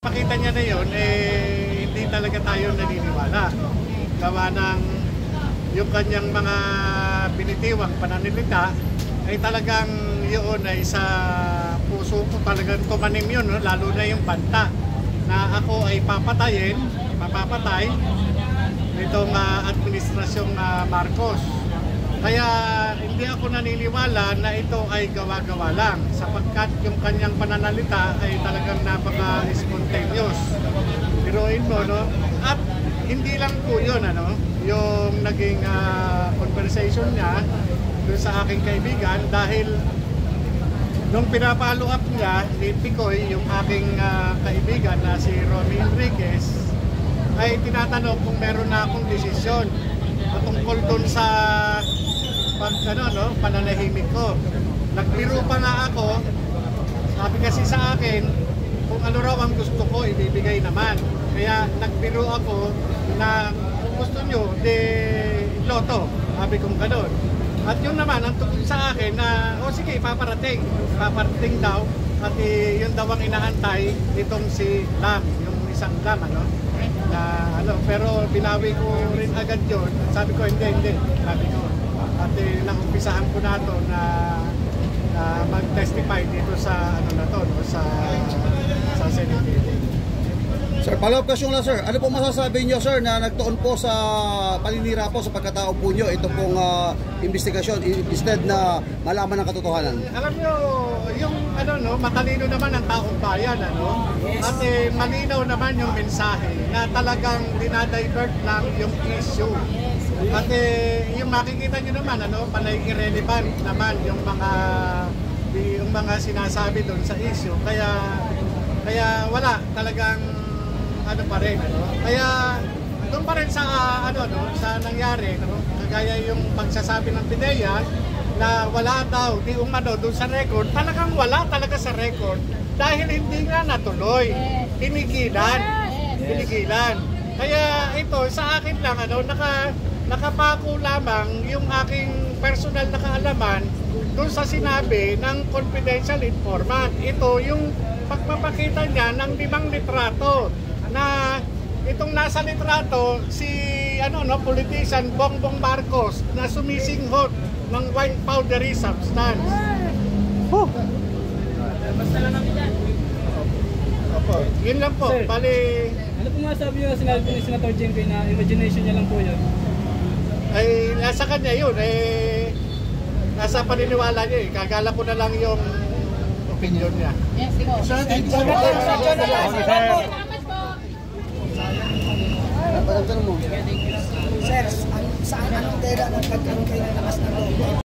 Pakita niya na yun, hindi talaga tayo naniniwala. Gawa ng yung kanyang mga binitiwang pananalita ay talagang yun ay sa puso ko talagang tumanim yun, no? Lalo na yung banta na ako ay mapapatay nitong administrasyong Marcos. Kaya hindi ako naniniwala na ito ay gawa-gawa lang sapagkat yung kanyang pananalita ay talagang napaka-spontaneous. Biruin mo, no? At hindi lang po yun, yung naging conversation niya dun sa aking kaibigan dahil nung pinapalo up niya ni Picoy, yung aking kaibigan na si Romy Enriquez, ay tinatanong kung meron na akong desisyon tungkol dun sa pananahimik ko. Nagbiro pa nga ako, sabi kasi sa akin, kung ano raw ang gusto ko, ibibigay naman. Kaya nagbiro ako na kung gusto nyo, loto. Sabi kong gano'n. At yun naman, ang tungkol sa akin na, sige, paparating daw. At yun daw ang inaantay itong si Lam, yung isang Lam, pero binawi ko rin agad yun. Sabi ko, hindi. Sabi ko, at nakumpisahan ko na ito na mag-testify dito sa sa Senate. Sir, follow-up question lang, sir. Ano po masasabi niyo, sir, na nagtuon po sa paninira po sa pagkatao po niyo ito pong investigasyon instead na malaman ng katotohanan? Alam niyo, yung matalino naman ang taong bayan, At malinaw naman yung mensahe na talagang dinadivert lang yung issue. At yung makikita niyo naman, panay irrelevant naman yung mga sinasabi doon sa issue. Kaya wala talagang pa rin, Kaya doon pa rin sa sa nangyari, kagaya yung pagsasabi ng PIDEA na wala daw doon sa record, talagang wala talaga sa record dahil hindi nga natuloy. Pinigilan. Kaya ito sa akin lang nakapako lamang yung aking personal na kaalaman doon sa sinabi ng confidential informant. Ito yung pagpapakita niya ng 5 litrato na itong nasa litrato si politician Bongbong Marcos na sumisinghot ng white powdery substance. Basta lang namin yan. Opo, yun lang po. Sir, bali, ano po masabi nyo sinabi ni Senator Jinggoy na imagination niya lang po yun? Ay nasa kanya yun, nasa paniniwala niya Kagala ko na lang yung opinion niya. Yes, go. Sir, saan anong kailangan pagkaroon kayo ng lakas ng loob?